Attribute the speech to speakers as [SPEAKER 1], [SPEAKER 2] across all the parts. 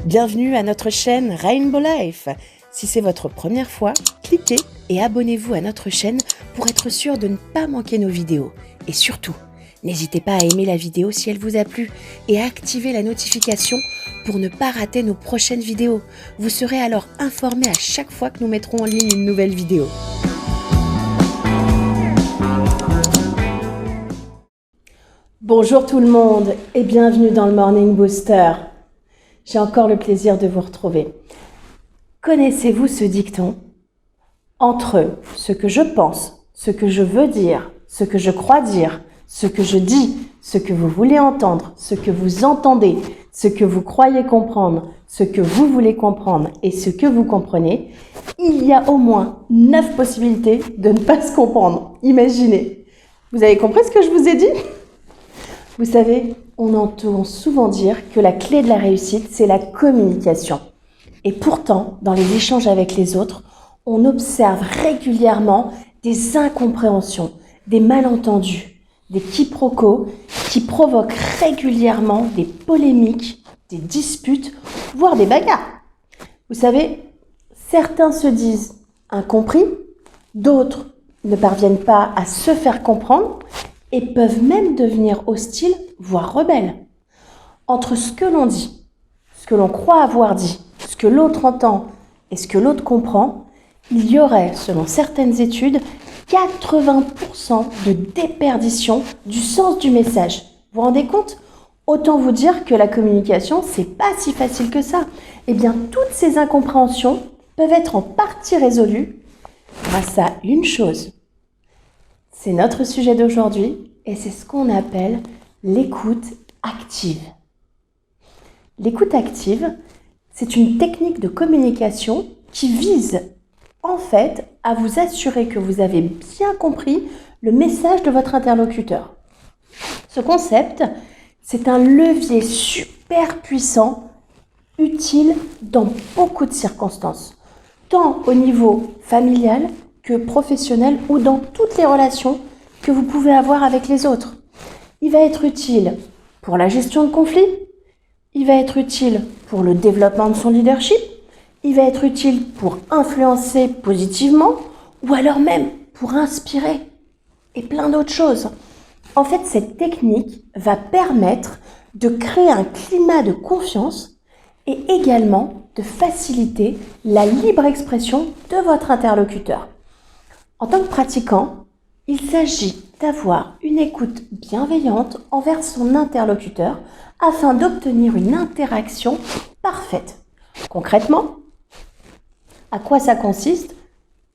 [SPEAKER 1] Bienvenue à notre chaîne Rainbow Life. Si c'est votre première fois, cliquez et abonnez-vous à notre chaîne pour être sûr de ne pas manquer nos vidéos. Et surtout, n'hésitez pas à aimer la vidéo si elle vous a plu et à activer la notification pour ne pas rater nos prochaines vidéos. Vous serez alors informé à chaque fois que nous mettrons en ligne une nouvelle vidéo. Bonjour tout le monde et bienvenue dans le Morning Booster. J'ai encore le plaisir de vous retrouver. Connaissez-vous ce dicton ? Entre ce que je pense, ce que je veux dire, ce que je crois dire, ce que je dis, ce que vous voulez entendre, ce que vous entendez, ce que vous croyez comprendre, ce que vous voulez comprendre et ce que vous comprenez, il y a au moins 9 possibilités de ne pas se comprendre. Imaginez. Vous avez compris ce que je vous ai dit ? Vous savez, on entend souvent dire que la clé de la réussite, c'est la communication. Et pourtant, dans les échanges avec les autres, on observe régulièrement des incompréhensions, des malentendus, des quiproquos qui provoquent régulièrement des polémiques, des disputes, voire des bagarres. Vous savez, certains se disent incompris, d'autres ne parviennent pas à se faire comprendre et peuvent même devenir hostiles, voire rebelles. Entre ce que l'on dit, ce que l'on croit avoir dit, ce que l'autre entend et ce que l'autre comprend, il y aurait, selon certaines études, 80% de déperdition du sens du message. Vous vous rendez compte ? Autant vous dire que la communication, c'est pas si facile que ça. Eh bien, toutes ces incompréhensions peuvent être en partie résolues grâce à une chose. C'est notre sujet d'aujourd'hui et c'est ce qu'on appelle l'écoute active. L'écoute active, c'est une technique de communication qui vise en fait à vous assurer que vous avez bien compris le message de votre interlocuteur. Ce concept, c'est un levier super puissant, utile dans beaucoup de circonstances, tant au niveau familial que professionnel ou dans toutes les relations que vous pouvez avoir avec les autres. Il va être utile pour la gestion de conflits, il va être utile pour le développement de son leadership, il va être utile pour influencer positivement ou alors même pour inspirer et plein d'autres choses. En fait, cette technique va permettre de créer un climat de confiance et également de faciliter la libre expression de votre interlocuteur. En tant que pratiquant, il s'agit d'avoir une écoute bienveillante envers son interlocuteur afin d'obtenir une interaction parfaite. Concrètement, à quoi ça consiste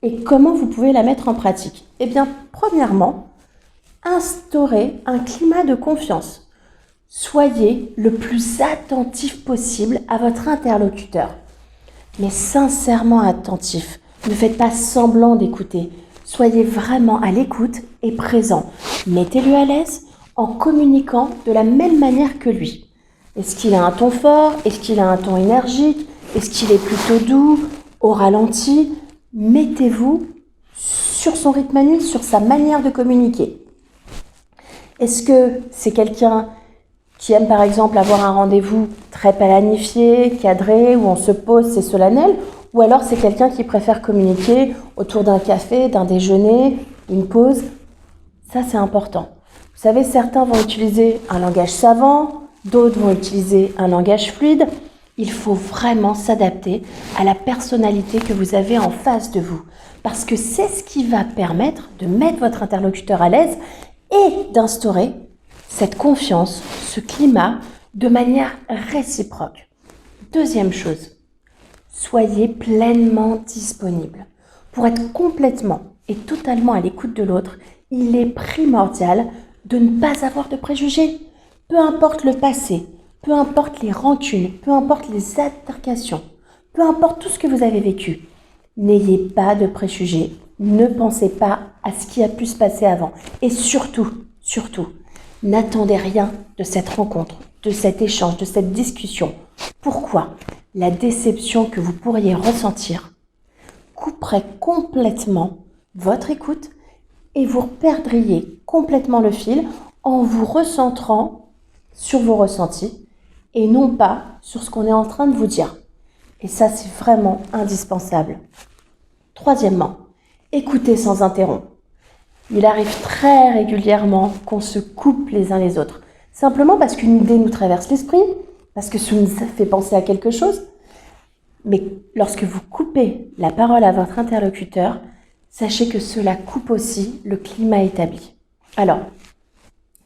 [SPEAKER 1] et comment vous pouvez la mettre en pratique ? Eh bien, premièrement, instaurez un climat de confiance. Soyez le plus attentif possible à votre interlocuteur, mais sincèrement attentif. Ne faites pas semblant d'écouter. Soyez vraiment à l'écoute et présent. Mettez-le à l'aise en communiquant de la même manière que lui. Est-ce qu'il a un ton fort ? Est-ce qu'il a un ton énergique ? Est-ce qu'il est plutôt doux, au ralenti ? Mettez-vous sur son rythme à lui, sur sa manière de communiquer. Est-ce que c'est quelqu'un qui aime par exemple avoir un rendez-vous très planifié, cadré, où on se pose, c'est solennel ? Ou alors c'est quelqu'un qui préfère communiquer autour d'un café, d'un déjeuner, d'une pause. Ça, c'est important. Vous savez, certains vont utiliser un langage savant, d'autres vont utiliser un langage fluide. Il faut vraiment s'adapter à la personnalité que vous avez en face de vous. Parce que c'est ce qui va permettre de mettre votre interlocuteur à l'aise et d'instaurer cette confiance, ce climat, de manière réciproque. Deuxième chose. Soyez pleinement disponible. Pour être complètement et totalement à l'écoute de l'autre, il est primordial de ne pas avoir de préjugés. Peu importe le passé, peu importe les rancunes, peu importe les altercations, peu importe tout ce que vous avez vécu, n'ayez pas de préjugés. Ne pensez pas à ce qui a pu se passer avant. Et surtout, n'attendez rien de cette rencontre, de cet échange, de cette discussion. Pourquoi ? La déception que vous pourriez ressentir couperait complètement votre écoute et vous perdriez complètement le fil en vous recentrant sur vos ressentis et non pas sur ce qu'on est en train de vous dire. Et ça, c'est vraiment indispensable. Troisièmement, écoutez sans interrompre. Il arrive très régulièrement qu'on se coupe les uns les autres, simplement parce qu'une idée nous traverse l'esprit, parce que ça nous fait penser à quelque chose. Mais lorsque vous coupez la parole à votre interlocuteur, sachez que cela coupe aussi le climat établi. Alors,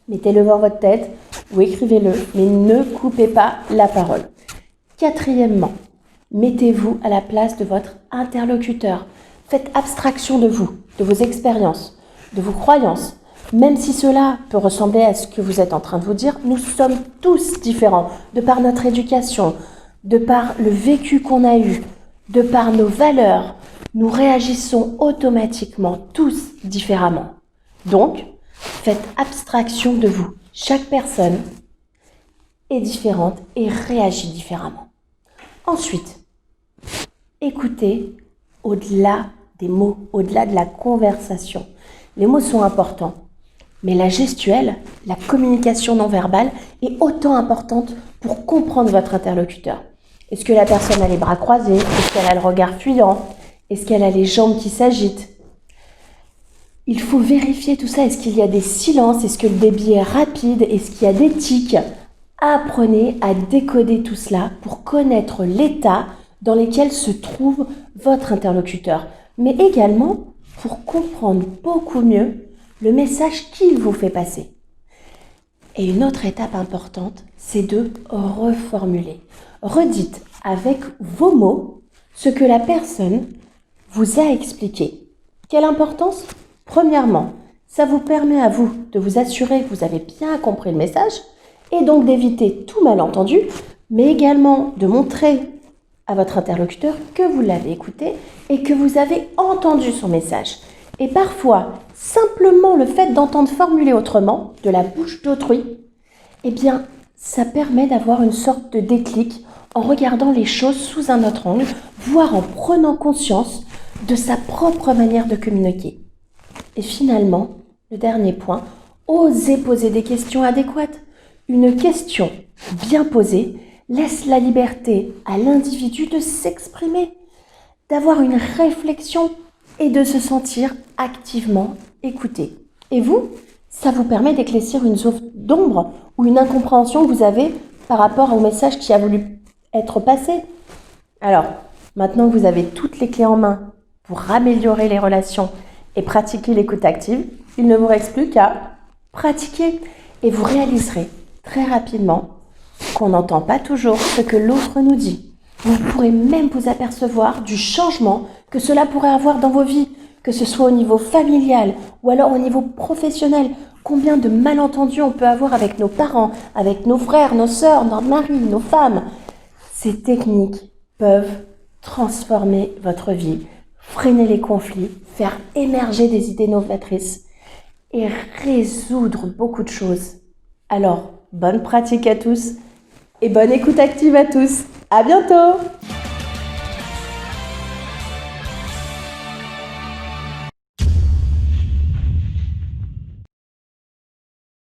[SPEAKER 1] mettez-le dans votre tête ou écrivez-le, mais ne coupez pas la parole. Quatrièmement, mettez-vous à la place de votre interlocuteur. Faites abstraction de vous, de vos expériences, de vos croyances. Même si cela peut ressembler à ce que vous êtes en train de vous dire, nous sommes tous différents, de par notre éducation, de par le vécu qu'on a eu, de par nos valeurs. Nous réagissons automatiquement tous différemment. Donc, faites abstraction de vous. Chaque personne est différente et réagit différemment. Ensuite, écoutez au-delà des mots, au-delà de la conversation. Les mots sont importants, mais la gestuelle, la communication non verbale est autant importante pour comprendre votre interlocuteur. Est-ce que la personne a les bras croisés? Est-ce qu'elle a le regard fuyant? Est-ce qu'elle a les jambes qui s'agitent? Il faut vérifier tout ça. Est-ce qu'il y a des silences? Est-ce que le débit est rapide? Est-ce qu'il y a des tics? Apprenez à décoder tout cela pour connaître l'état dans lequel se trouve votre interlocuteur, mais également pour comprendre beaucoup mieux le message qu'il vous fait passer. Et une autre étape importante, c'est de reformuler. Redites avec vos mots ce que la personne vous a expliqué. Quelle importance? Premièrement, ça vous permet à vous de vous assurer que vous avez bien compris le message et donc d'éviter tout malentendu, mais également de montrer à votre interlocuteur que vous l'avez écouté et que vous avez entendu son message. Et parfois, simplement le fait d'entendre formuler autrement, de la bouche d'autrui, eh bien, ça permet d'avoir une sorte de déclic en regardant les choses sous un autre angle, voire en prenant conscience de sa propre manière de communiquer. Et finalement, le dernier point, osez poser des questions adéquates. Une question bien posée laisse la liberté à l'individu de s'exprimer, d'avoir une réflexion et de se sentir activement écouté. Et vous, ça vous permet d'éclaircir une zone d'ombre ou une incompréhension que vous avez par rapport au message qui a voulu être passé. Alors, maintenant que vous avez toutes les clés en main pour améliorer les relations et pratiquer l'écoute active, il ne vous reste plus qu'à pratiquer et vous réaliserez très rapidement qu'on n'entend pas toujours ce que l'autre nous dit. Vous pourrez même vous apercevoir du changement que cela pourrait avoir dans vos vies, que ce soit au niveau familial ou alors au niveau professionnel. Combien de malentendus on peut avoir avec nos parents, avec nos frères, nos sœurs, nos maris, nos femmes. Ces techniques peuvent transformer votre vie, freiner les conflits, faire émerger des idées novatrices et résoudre beaucoup de choses. Alors, bonne pratique à tous et bonne écoute active à tous. À bientôt!